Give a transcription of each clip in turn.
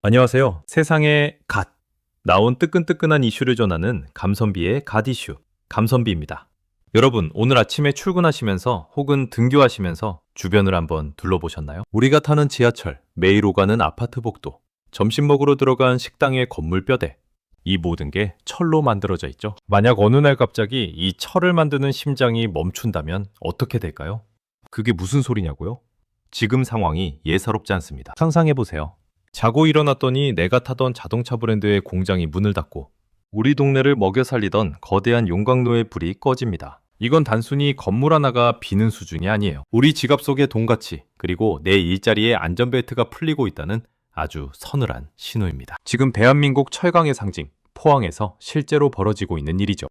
안녕하세요. 세상에 갓 나온 뜨끈뜨끈한 이슈를 전하는 감선비의 갓 이슈, 감선비입니다. 여러분, 오늘 아침에 출근하시면서 혹은 등교하시면서 주변을 한번 둘러보셨나요? 우리가 타는 지하철, 매일 오가는 아파트 복도, 점심 먹으러 들어간 식당의 건물 뼈대, 이 모든 게 철로 만들어져 있죠. 만약 어느 날 갑자기 이 철을 만드는 심장이 멈춘다면 어떻게 될까요? 그게 무슨 소리냐고요? 지금 상황이 예사롭지 않습니다. 상상해보세요. 자고 일어났더니 내가 타던 자동차 브랜드의 공장이 문을 닫고 우리 동네를 먹여 살리던 거대한 용광로의 불이 꺼집니다. 이건 단순히 건물 하나가 비는 수준이 아니에요. 우리 지갑 속의 돈가치, 그리고 내 일자리에 안전벨트가 풀리고 있다는 아주 서늘한 신호입니다. 지금 대한민국 철강의 상징, 포항에서 실제로 벌어지고 있는 일이죠.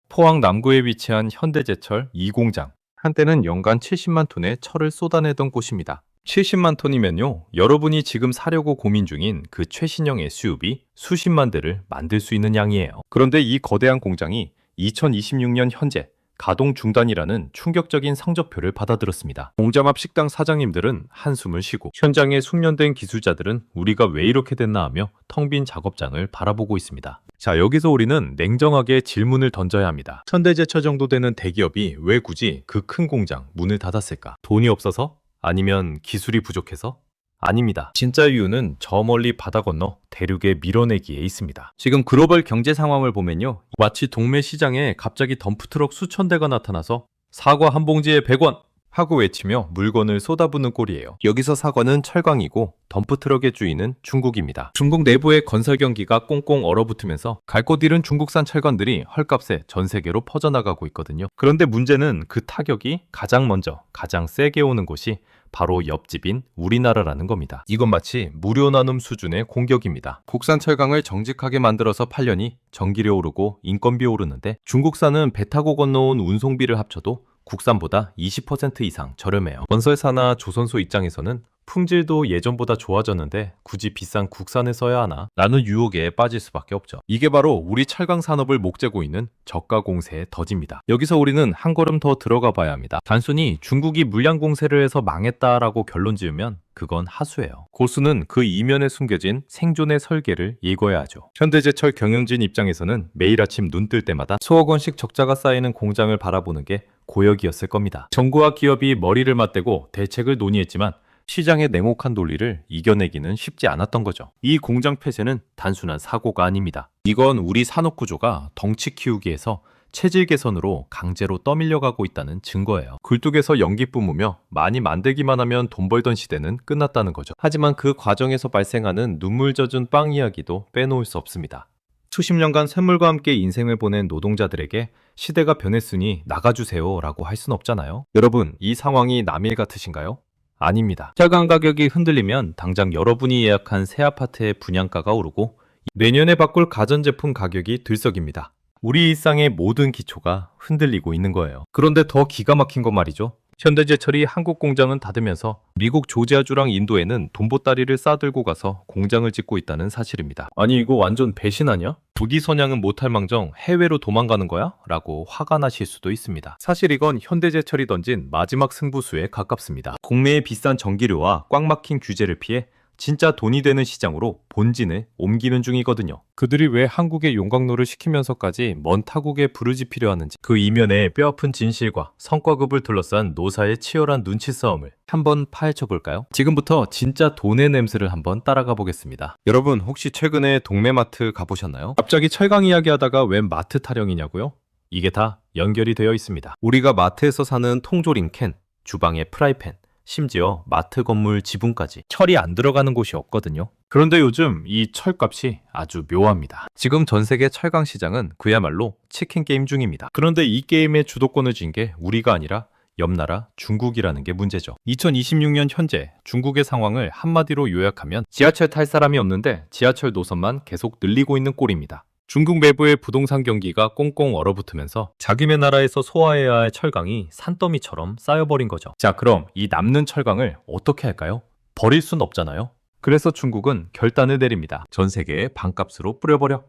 포항 남구에 위치한 현대제철 2공장. 한때는 연간 70만 톤의 철을 쏟아내던 곳입니다. 70만 톤이면요, 여러분이 지금 사려고 고민 중인 그 최신형 SUV 수십만 대를 만들 수 있는 양이에요. 그런데 이 거대한 공장이 2026년 현재 가동 중단이라는 충격적인 성적표를 받아들었습니다. 공장 앞 식당 사장님들은 한숨을 쉬고 현장에 숙련된 기술자들은 우리가 왜 이렇게 됐나 하며 텅 빈 작업장을 바라보고 있습니다. 자, 여기서 우리는 냉정하게 질문을 던져야 합니다. 현대제철 정도 되는 대기업이 왜 굳이 그 큰 공장 문을 닫았을까? 돈이 없어서? 아니면 기술이 부족해서? 아닙니다. 진짜 이유는 저 멀리 바다 건너 대륙의 밀어내기에 있습니다. 지금 글로벌 경제 상황을 보면요, 마치 동매 시장에 갑자기 덤프트럭 수천 대가 나타나서 사과 한 봉지에 100원! 하고 외치며 물건을 쏟아붓는 꼴이에요. 여기서 사과는 철강이고 덤프트럭의 주인은 중국입니다. 중국 내부의 건설 경기가 꽁꽁 얼어붙으면서 갈 곳 잃은 중국산 철관들이 헐값에 전 세계로 퍼져나가고 있거든요. 그런데 문제는 그 타격이 가장 먼저, 가장 세게 오는 곳이 바로 옆집인 우리나라라는 겁니다. 이건 마치 무료 나눔 수준의 공격입니다. 국산 철강을 정직하게 만들어서 팔려니 전기료 오르고 인건비 오르는데 중국산은 배 타고 건너온 운송비를 합쳐도 국산보다 20% 이상 저렴해요. 건설사나 조선소 입장에서는 품질도 예전보다 좋아졌는데 굳이 비싼 국산을 써야 하나? 라는 유혹에 빠질 수밖에 없죠. 이게 바로 우리 철강 산업을 목재고 있는 저가 공세의 덫입니다. 여기서 우리는 한 걸음 더 들어가 봐야 합니다. 단순히 중국이 물량 공세를 해서 망했다라고 결론 지으면 그건 하수예요. 고수는 그 이면에 숨겨진 생존의 설계를 읽어야 하죠. 현대제철 경영진 입장에서는 매일 아침 눈 뜰 때마다 수억 원씩 적자가 쌓이는 공장을 바라보는 게 고역이었을 겁니다. 정부와 기업이 머리를 맞대고 대책을 논의했지만 시장의 냉혹한 논리를 이겨내기는 쉽지 않았던 거죠. 이 공장 폐쇄는 단순한 사고가 아닙니다. 이건 우리 산업 구조가 덩치 키우기에서 체질 개선으로 강제로 떠밀려가고 있다는 증거예요. 굴뚝에서 연기 뿜으며 많이 만들기만 하면 돈 벌던 시대는 끝났다는 거죠. 하지만 그 과정에서 발생하는 눈물 젖은 빵 이야기도 빼놓을 수 없습니다. 수십 년간 샘물과 함께 인생을 보낸 노동자들에게 시대가 변했으니 나가주세요 라고 할 순 없잖아요. 여러분, 이 상황이 남일 같으신가요? 아닙니다. 철강 가격이 흔들리면 당장 여러분이 예약한 새 아파트의 분양가가 오르고 내년에 바꿀 가전제품 가격이 들썩입니다. 우리 일상의 모든 기초가 흔들리고 있는 거예요. 그런데 더 기가 막힌 건 말이죠. 현대제철이 한국 공장은 닫으면서 미국 조지아주랑 인도에는 돈보따리를 싸들고 가서 공장을 짓고 있다는 사실입니다. 아니, 이거 완전 배신 아니야? 부디 선양은 못할 망정 해외로 도망가는 거야? 라고 화가 나실 수도 있습니다. 사실 이건 현대제철이 던진 마지막 승부수에 가깝습니다. 국내의 비싼 전기료와 꽉 막힌 규제를 피해 진짜 돈이 되는 시장으로 본진을 옮기는 중이거든요. 그들이 왜 한국의 용광로를 시키면서까지 먼 타국에 부르짖히려 하는지, 그 이면에 뼈아픈 진실과 성과급을 둘러싼 노사의 치열한 눈치 싸움을 한번 파헤쳐 볼까요? 지금부터 진짜 돈의 냄새를 한번 따라가 보겠습니다. 여러분, 혹시 최근에 동네마트 가보셨나요? 갑자기 철강 이야기하다가 웬 마트 타령이냐고요? 이게 다 연결이 되어 있습니다. 우리가 마트에서 사는 통조림 캔, 주방의 프라이팬, 심지어 마트 건물 지붕까지 철이 안 들어가는 곳이 없거든요. 그런데 요즘 이 철값이 아주 묘합니다. 지금 전 세계 철강 시장은 그야말로 치킨 게임 중입니다. 그런데 이 게임의 주도권을 쥔 게 우리가 아니라 옆나라 중국이라는 게 문제죠. 2026년 현재 중국의 상황을 한마디로 요약하면 지하철 탈 사람이 없는데 지하철 노선만 계속 늘리고 있는 꼴입니다. 중국 내부의 부동산 경기가 꽁꽁 얼어붙으면서 자기네 나라에서 소화해야 할 철강이 산더미처럼 쌓여버린 거죠. 자, 그럼 이 남는 철강을 어떻게 할까요? 버릴 순 없잖아요. 그래서 중국은 결단을 내립니다. 전 세계에 반값으로 뿌려버려.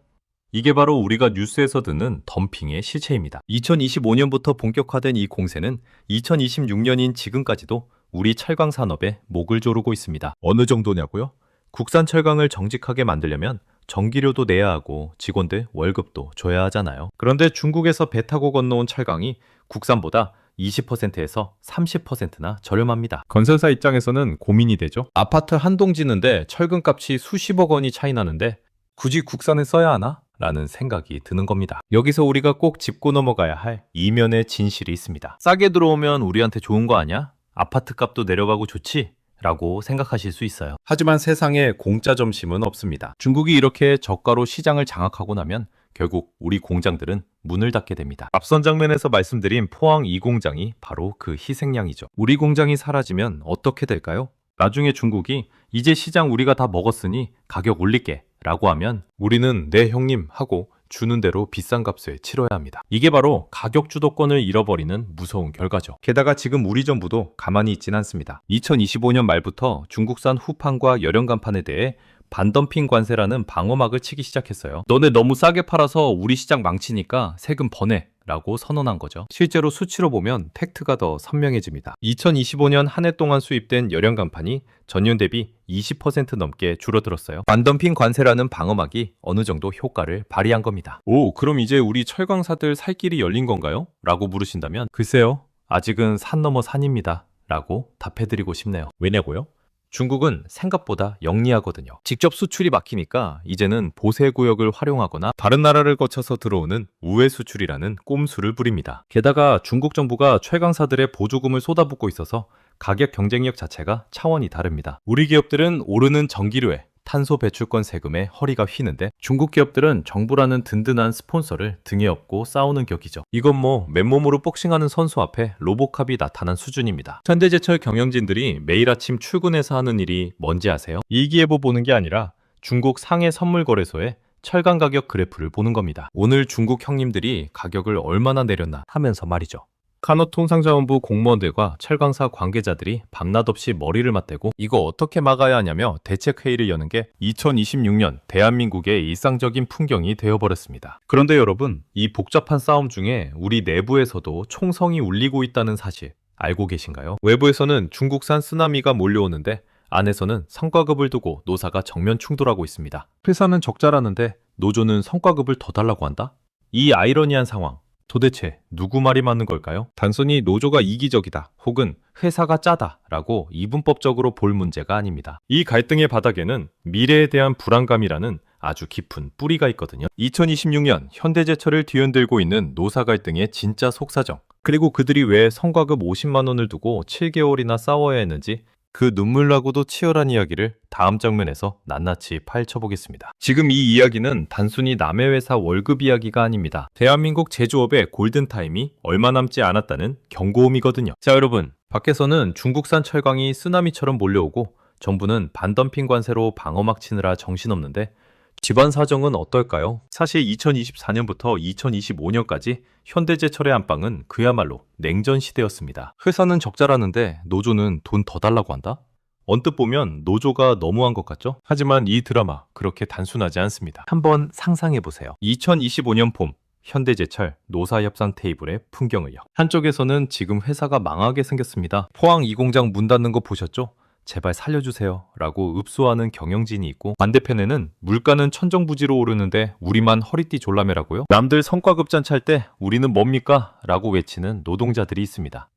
이게 바로 우리가 뉴스에서 듣는 덤핑의 실체입니다. 2025년부터 본격화된 이 공세는 2026년인 지금까지도 우리 철강 산업에 목을 조르고 있습니다. 어느 정도냐고요? 국산 철강을 정직하게 만들려면 전기료도 내야 하고 직원들 월급도 줘야 하잖아요. 그런데 중국에서 배 타고 건너온 철강이 국산보다 20%에서 30%나 저렴합니다. 건설사 입장에서는 고민이 되죠. 아파트 한 동 짓는데 철근값이 수십억 원이 차이 나는데 굳이 국산을 써야 하나? 라는 생각이 드는 겁니다. 여기서 우리가 꼭 짚고 넘어가야 할 이면의 진실이 있습니다. 싸게 들어오면 우리한테 좋은 거 아니야? 아파트 값도 내려가고 좋지? 라고 생각하실 수 있어요. 하지만 세상에 공짜 점심은 없습니다. 중국이 이렇게 저가로 시장을 장악하고 나면 결국 우리 공장들은 문을 닫게 됩니다. 앞선 장면에서 말씀드린 포항 2공장이 바로 그 희생양이죠. 우리 공장이 사라지면 어떻게 될까요? 나중에 중국이 이제 시장 우리가 다 먹었으니 가격 올릴게 라고 하면 우리는 네 형님 하고 주는 대로 비싼 값을 치러야 합니다. 이게 바로 가격 주도권을 잃어버리는 무서운 결과죠. 게다가 지금 우리 정부도 가만히 있진 않습니다. 2025년 말부터 중국산 후판과 열연간판에 대해 반덤핑 관세라는 방어막을 치기 시작했어요. 너네 너무 싸게 팔아서 우리 시장 망치니까 세금 번해 라고 선언한 거죠. 실제로 수치로 보면 팩트가 더 선명해집니다. 2025년 한 해 동안 수입된 열연간판이 전년 대비 20% 넘게 줄어들었어요. 반덤핑 관세라는 방어막이 어느 정도 효과를 발휘한 겁니다. 오, 그럼 이제 우리 철강사들 살 길이 열린 건가요? 라고 물으신다면 글쎄요, 아직은 산 넘어 산입니다 라고 답해드리고 싶네요. 왜냐고요? 중국은 생각보다 영리하거든요. 직접 수출이 막히니까 이제는 보세구역을 활용하거나 다른 나라를 거쳐서 들어오는 우회 수출이라는 꼼수를 부립니다. 게다가 중국 정부가 철강사들의 보조금을 쏟아붓고 있어서 가격 경쟁력 자체가 차원이 다릅니다. 우리 기업들은 오르는 전기료에 탄소 배출권 세금에 허리가 휘는데 중국 기업들은 정부라는 든든한 스폰서를 등에 업고 싸우는 격이죠. 이건 뭐 맨몸으로 복싱하는 선수 앞에 로보캅이 나타난 수준입니다. 현대제철 경영진들이 매일 아침 출근해서 하는 일이 뭔지 아세요? 일기예보 보는 게 아니라 중국 상해 선물거래소에 철강 가격 그래프를 보는 겁니다. 오늘 중국 형님들이 가격을 얼마나 내렸나 하면서 말이죠. 산업통상자원부 공무원들과 철강사 관계자들이 밤낮 없이 머리를 맞대고 이거 어떻게 막아야 하냐며 대책회의를 여는 게 2026년 대한민국의 일상적인 풍경이 되어버렸습니다. 그런데 여러분, 이 복잡한 싸움 중에 우리 내부에서도 총성이 울리고 있다는 사실 알고 계신가요? 외부에서는 중국산 쓰나미가 몰려오는데 안에서는 성과급을 두고 노사가 정면 충돌하고 있습니다. 회사는 적자라는데 노조는 성과급을 더 달라고 한다? 이 아이러니한 상황, 도대체 누구 말이 맞는 걸까요? 단순히 노조가 이기적이다 혹은 회사가 짜다라고 이분법적으로 볼 문제가 아닙니다. 이 갈등의 바닥에는 미래에 대한 불안감이라는 아주 깊은 뿌리가 있거든요. 2026년 현대제철을 뒤흔들고 있는 노사 갈등의 진짜 속사정, 그리고 그들이 왜 성과급 50만 원을 두고 7개월이나 싸워야 했는지 그 눈물나고도 치열한 이야기를 다음 장면에서 낱낱이 파헤쳐보겠습니다. 지금 이 이야기는 단순히 남의 회사 월급 이야기가 아닙니다. 대한민국 제조업의 골든타임이 얼마 남지 않았다는 경고음이거든요. 자, 여러분, 밖에서는 중국산 철강이 쓰나미처럼 몰려오고 정부는 반덤핑 관세로 방어막 치느라 정신없는데 집안 사정은 어떨까요? 사실 2024년부터 2025년까지 현대제철의 안방은 그야말로 냉전 시대였습니다. 회사는 적자라는데 노조는 돈 더 달라고 한다? 언뜻 보면 노조가 너무한 것 같죠? 하지만 이 드라마 그렇게 단순하지 않습니다. 한번 상상해보세요. 2025년 봄, 현대제철 노사협상 테이블의 풍경을요. 한쪽에서는 지금 회사가 망하게 생겼습니다. 포항 2공장 문 닫는 거 보셨죠? 제발 살려주세요 라고 읍소하는 경영진이 있고, 반대편에는 물가는 천정부지로 오르는데 우리만 허리띠 졸라매라고요? 남들 성과급잔 찰 때 우리는 뭡니까? 라고 외치는 노동자들이 있습니다.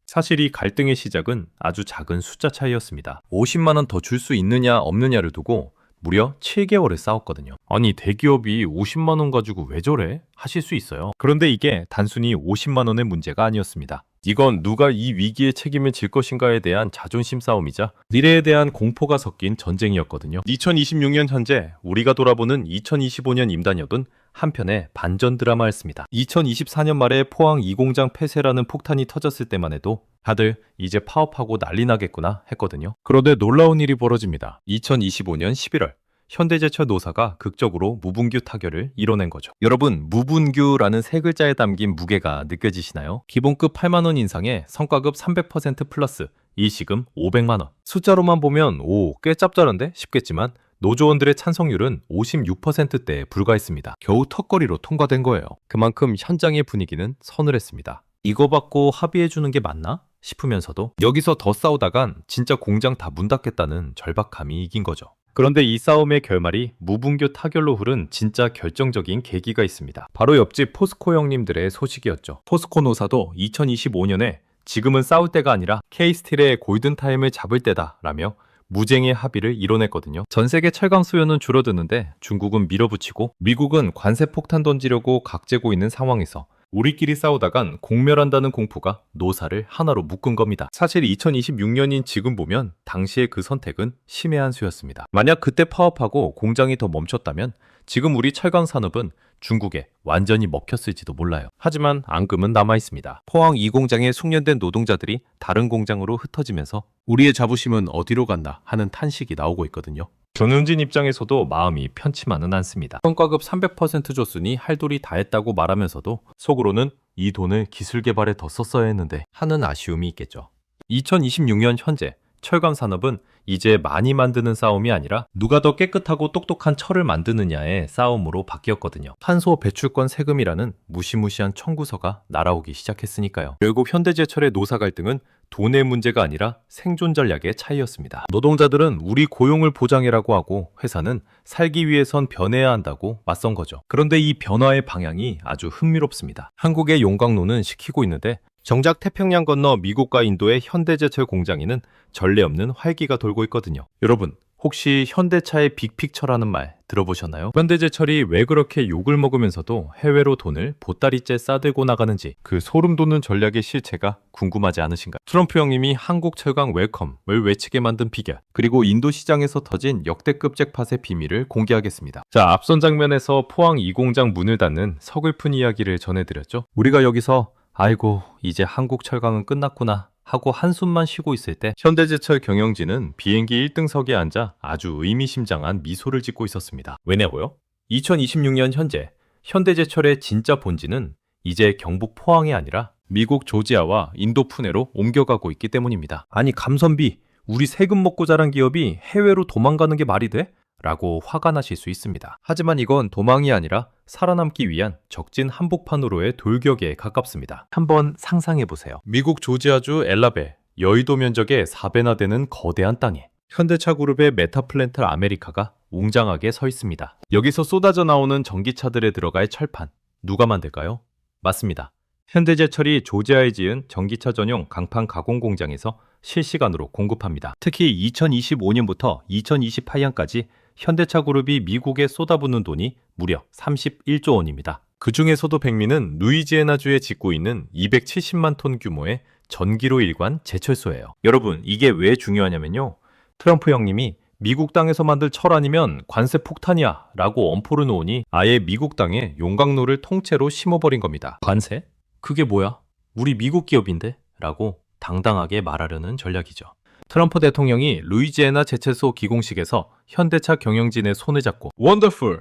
사실 이 갈등의 시작은 아주 작은 숫자 차이였습니다. 50만 원 더 줄 수 있느냐 없느냐를 두고 무려 7개월을 싸웠거든요. 아니, 대기업이 50만 원 가지고 왜 저래? 하실 수 있어요. 그런데 이게 단순히 50만 원의 문제가 아니었습니다. 이건 누가 이 위기에 책임을 질 것인가에 대한 자존심 싸움이자 미래에 대한 공포가 섞인 전쟁이었거든요. 2026년 현재 우리가 돌아보는 2025년 임단협은 한편의 반전 드라마였습니다. 2024년 말에 포항 2공장 폐쇄라는 폭탄이 터졌을 때만 해도 다들 이제 파업하고 난리 나겠구나 했거든요. 그런데 놀라운 일이 벌어집니다. 2025년 11월 현대제철 노사가 극적으로 무분규 타결을 이뤄낸 거죠. 여러분, 무분규라는 세 글자에 담긴 무게가 느껴지시나요? 기본급 8만 원 인상에 성과급 300% 플러스 일시금 500만 원. 숫자로만 보면 꽤 짭짤한데 싶겠지만 노조원들의 찬성률은 56%대에 불과했습니다. 겨우 턱걸이로 통과된 거예요. 그만큼 현장의 분위기는 서늘했습니다. 이거 받고 합의해주는 게 맞나? 싶으면서도 여기서 더 싸우다간 진짜 공장 다 문 닫겠다는 절박감이 이긴 거죠. 그런데 이 싸움의 결말이 무분교 타결로 흐른 진짜 결정적인 계기가 있습니다. 바로 옆집 포스코 형님들의 소식이었죠. 포스코 노사도 2025년에 지금은 싸울 때가 아니라 K스틸의 골든타임을 잡을 때다라며 무쟁의 합의를 이뤄냈거든요. 전 세계 철강 수요는 줄어드는데 중국은 밀어붙이고 미국은 관세 폭탄 던지려고 각재고 있는 상황에서 우리끼리 싸우다간 공멸한다는 공포가 노사를 하나로 묶은 겁니다. 사실 2026년인 지금 보면 당시의 그 선택은 심의 한 수였습니다. 만약 그때 파업하고 공장이 더 멈췄다면 지금 우리 철강 산업은 중국에 완전히 먹혔을지도 몰라요. 하지만 앙금은 남아있습니다. 포항 이 공장에 숙련된 노동자들이 다른 공장으로 흩어지면서 우리의 자부심은 어디로 갔나 하는 탄식이 나오고 있거든요. 전훈진 입장에서도 마음이 편치만은 않습니다. 성과급 300% 줬으니 할 도리 다 했다고 말하면서도 속으로는 이 돈을 기술 개발에 더 썼어야 했는데 하는 아쉬움이 있겠죠. 2026년 현재 철강 산업은 이제 많이 만드는 싸움이 아니라 누가 더 깨끗하고 똑똑한 철을 만드느냐의 싸움으로 바뀌었거든요. 탄소 배출권 세금이라는 무시무시한 청구서가 날아오기 시작했으니까요. 결국 현대제철의 노사 갈등은 돈의 문제가 아니라 생존 전략의 차이였습니다. 노동자들은 우리 고용을 보장해라고 하고 회사는 살기 위해선 변해야 한다고 맞선 거죠. 그런데 이 변화의 방향이 아주 흥미롭습니다. 한국의 용광로는 식히고 있는데 정작 태평양 건너 미국과 인도의 현대제철 공장에는 전례 없는 활기가 돌고 있거든요. 여러분, 혹시 현대차의 빅픽처라는 말 들어보셨나요? 현대제철이 왜 그렇게 욕을 먹으면서도 해외로 돈을 보따리째 싸들고 나가는지 그 소름 돋는 전략의 실체가 궁금하지 않으신가요? 트럼프 형님이 한국 철강 웰컴을 외치게 만든 비결, 그리고 인도 시장에서 터진 역대급 잭팟의 비밀을 공개하겠습니다. 자, 앞선 장면에서 포항 2공장 문을 닫는 서글픈 이야기를 전해드렸죠. 우리가 여기서 아이고 이제 한국 철강은 끝났구나 하고 한숨만 쉬고 있을 때 현대제철 경영진은 비행기 1등석에 앉아 아주 의미심장한 미소를 짓고 있었습니다. 왜냐고요? 2026년 현재 현대제철의 진짜 본질은 이제 경북 포항이 아니라 미국 조지아와 인도 푸네로 옮겨가고 있기 때문입니다. 아니 감선비, 우리 세금 먹고 자란 기업이 해외로 도망가는 게 말이 돼? 라고 화가 나실 수 있습니다. 하지만 이건 도망이 아니라 살아남기 위한 적진 한복판으로의 돌격에 가깝습니다. 한번 상상해보세요. 미국 조지아주 엘라베, 여의도 면적의 4배나 되는 거대한 땅에 현대차 그룹의 메타플랜트 아메리카가 웅장하게 서 있습니다. 여기서 쏟아져 나오는 전기차들에 들어갈 철판, 누가 만들까요? 맞습니다. 현대제철이 조지아에 지은 전기차 전용 강판 가공 공장에서 실시간으로 공급합니다. 특히 2025년부터 2028년까지 현대차 그룹이 미국에 쏟아붓는 돈이 무려 31조 원입니다. 그 중에서도 백미는 루이지애나주에 짓고 있는 270만 톤 규모의 전기로 일관 제철소예요. 여러분, 이게 왜 중요하냐면요. 트럼프 형님이 미국 땅에서 만들 철 아니면 관세 폭탄이야 라고 엄포를 놓으니 아예 미국 땅에 용광로를 통째로 심어버린 겁니다. 관세? 그게 뭐야? 우리 미국 기업인데? 라고 당당하게 말하려는 전략이죠. 트럼프 대통령이 루이지애나 제철소 기공식에서 현대차 경영진의 손을 잡고 원더풀을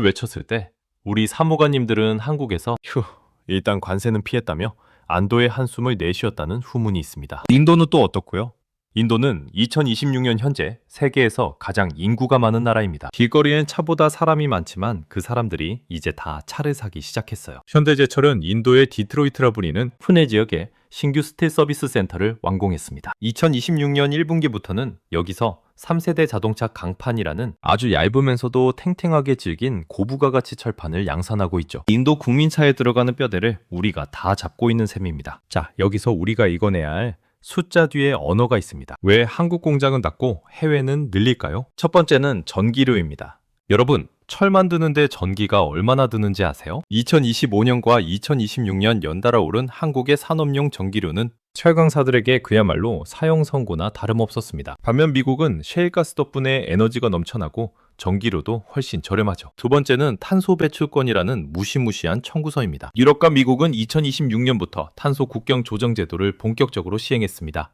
외쳤을 때 우리 사무관님들은 한국에서 휴, 일단 관세는 피했다며 안도의 한숨을 내쉬었다는 후문이 있습니다. 인도는 또 어떻고요? 인도는 2026년 현재 세계에서 가장 인구가 많은 나라입니다. 길거리엔 차보다 사람이 많지만 그 사람들이 이제 다 차를 사기 시작했어요. 현대제철은 인도의 디트로이트라 불리는 푸네 지역에 신규 스틸 서비스 센터를 완공했습니다. 2026년 1분기부터는 여기서 3세대 자동차 강판이라는 아주 얇으면서도 탱탱하게 질긴 고부가가치 철판을 양산하고 있죠. 인도 국민차에 들어가는 뼈대를 우리가 다 잡고 있는 셈입니다. 자, 여기서 우리가 읽어내야 할 숫자 뒤에 언어가 있습니다. 왜 한국 공장은 닫고 해외는 늘릴까요? 첫 번째는 전기료입니다. 여러분, 철 만드는데 전기가 얼마나 드는지 아세요? 2025년과 2026년 연달아 오른 한국의 산업용 전기료는 철강사들에게 그야말로 사형 선고나 다름없었습니다. 반면 미국은 셰일가스 덕분에 에너지가 넘쳐나고 전기료도 훨씬 저렴하죠. 두 번째는 탄소 배출권이라는 무시무시한 청구서입니다. 유럽과 미국은 2026년부터 탄소 국경 조정 제도를 본격적으로 시행했습니다.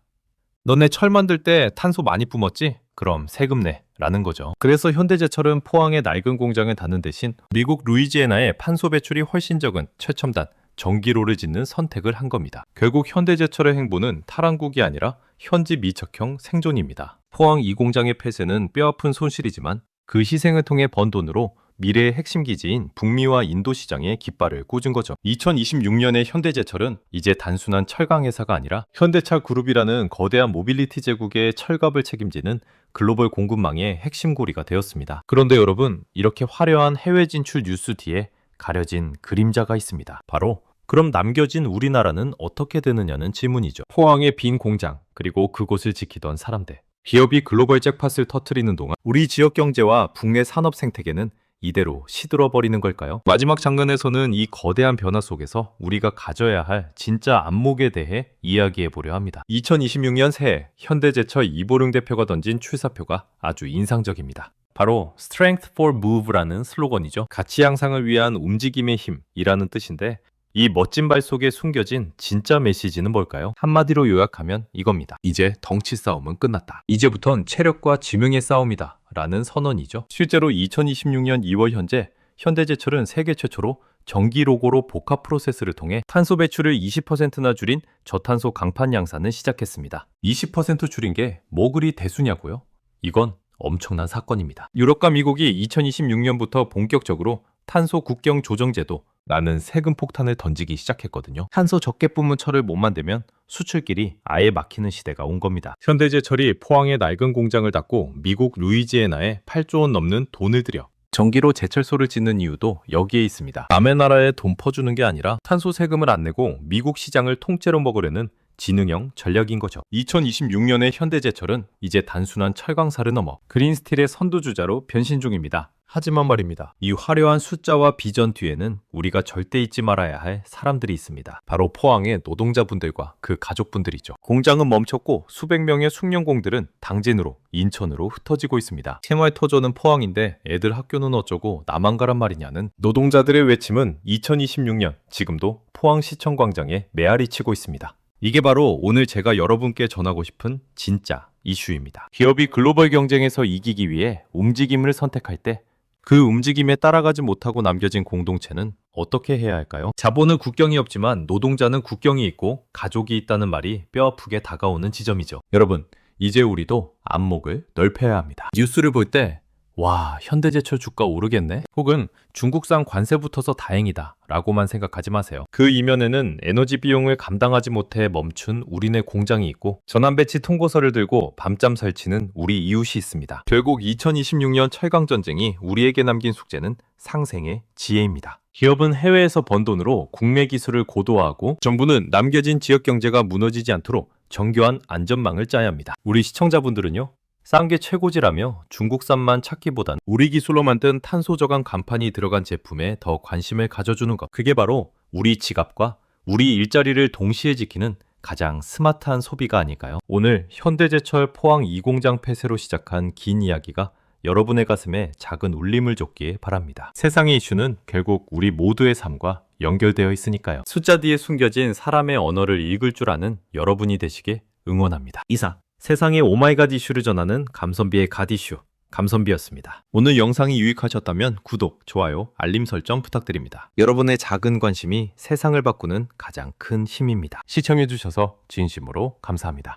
너네 철 만들 때 탄소 많이 뿜었지? 그럼 세금 내 라는 거죠. 그래서 현대제철은 포항의 낡은 공장을 닫는 대신 미국 루이지애나의 탄소 배출이 훨씬 적은 최첨단 전기로를 짓는 선택을 한 겁니다. 결국 현대제철의 행보는 탈한국이 아니라 현지 미척형 생존입니다. 포항 이 공장의 폐쇄는 뼈아픈 손실이지만 그 희생을 통해 번 돈으로 미래의 핵심 기지인 북미와 인도 시장에 깃발을 꽂은 거죠. 2026년의 현대제철은 이제 단순한 철강 회사가 아니라 현대차 그룹이라는 거대한 모빌리티 제국의 철갑을 책임지는 글로벌 공급망의 핵심 고리가 되었습니다. 그런데 여러분, 이렇게 화려한 해외 진출 뉴스 뒤에 가려진 그림자가 있습니다. 바로 그럼 남겨진 우리나라는 어떻게 되느냐는 질문이죠. 포항의 빈 공장, 그리고 그곳을 지키던 사람들. 기업이 글로벌 잭팟을 터뜨리는 동안 우리 지역 경제와 국내 산업 생태계는 이대로 시들어버리는 걸까요? 마지막 장면에서는 이 거대한 변화 속에서 우리가 가져야 할 진짜 안목에 대해 이야기해 보려 합니다. 2026년 새해 현대제철 이보룡 대표가 던진 출사표가 아주 인상적입니다. 바로 Strength for Move라는 슬로건이죠. 가치 향상을 위한 움직임의 힘이라는 뜻인데, 이 멋진 발 속에 숨겨진 진짜 메시지는 뭘까요? 한마디로 요약하면 이겁니다. 이제 덩치 싸움은 끝났다. 이제부턴 체력과 지명의 싸움이다 라는 선언이죠. 실제로 2026년 2월 현재 현대제철은 세계 최초로 전기 로고로 복합 프로세스를 통해 탄소 배출을 20%나 줄인 저탄소 강판 양산을 시작했습니다. 20% 줄인 게 뭐 그리 대수냐고요? 이건 엄청난 사건입니다. 유럽과 미국이 2026년부터 본격적으로 탄소 국경 조정 제도 라는 세금 폭탄을 던지기 시작했거든요. 탄소 적게 뿜은 철을 못 만들면 수출길이 아예 막히는 시대가 온 겁니다. 현대제철이 포항에 낡은 공장을 닫고 미국 루이지애나에 8조 원 넘는 돈을 들여 전기로 제철소를 짓는 이유도 여기에 있습니다. 남의 나라에 돈 퍼주는 게 아니라 탄소 세금을 안 내고 미국 시장을 통째로 먹으려는 지능형 전략인 거죠. 2026년의 현대제철은 이제 단순한 철강사를 넘어 그린스틸의 선두주자로 변신 중입니다. 하지만 말입니다. 이 화려한 숫자와 비전 뒤에는 우리가 절대 잊지 말아야 할 사람들이 있습니다. 바로 포항의 노동자분들과 그 가족분들이죠. 공장은 멈췄고 수백 명의 숙련공들은 당진으로, 인천으로 흩어지고 있습니다. 생활터전은 포항인데 애들 학교는 어쩌고 나만 가란 말이냐는 노동자들의 외침은 2026년 지금도 포항시청 광장에 메아리 치고 있습니다. 이게 바로 오늘 제가 여러분께 전하고 싶은 진짜 이슈입니다. 기업이 글로벌 경쟁에서 이기기 위해 움직임을 선택할 때 그 움직임에 따라가지 못하고 남겨진 공동체는 어떻게 해야 할까요? 자본은 국경이 없지만 노동자는 국경이 있고 가족이 있다는 말이 뼈아프게 다가오는 지점이죠. 여러분, 이제 우리도 안목을 넓혀야 합니다. 뉴스를 볼 때 와, 현대제철 주가 오르겠네? 혹은 중국산 관세 붙어서 다행이다 라고만 생각하지 마세요. 그 이면에는 에너지 비용을 감당하지 못해 멈춘 우리네 공장이 있고 전환배치 통고서를 들고 밤잠 설치는 우리 이웃이 있습니다. 결국 2026년 철강전쟁이 우리에게 남긴 숙제는 상생의 지혜입니다. 기업은 해외에서 번 돈으로 국내 기술을 고도화하고 정부는 남겨진 지역 경제가 무너지지 않도록 정교한 안전망을 짜야 합니다. 우리 시청자분들은요, 싼 게 최고지라며 중국산만 찾기보단 우리 기술로 만든 탄소 저감 간판이 들어간 제품에 더 관심을 가져주는 것. 그게 바로 우리 지갑과 우리 일자리를 동시에 지키는 가장 스마트한 소비가 아닐까요? 오늘 현대제철 포항 2공장 폐쇄로 시작한 긴 이야기가 여러분의 가슴에 작은 울림을 줬기에 바랍니다. 세상의 이슈는 결국 우리 모두의 삶과 연결되어 있으니까요. 숫자 뒤에 숨겨진 사람의 언어를 읽을 줄 아는 여러분이 되시길 응원합니다. 이상 세상의 오마이갓 이슈를 전하는 감선비의 갓이슈 감선비였습니다. 오늘 영상이 유익하셨다면 구독, 좋아요, 알림 설정 부탁드립니다. 여러분의 작은 관심이 세상을 바꾸는 가장 큰 힘입니다. 시청해주셔서 진심으로 감사합니다.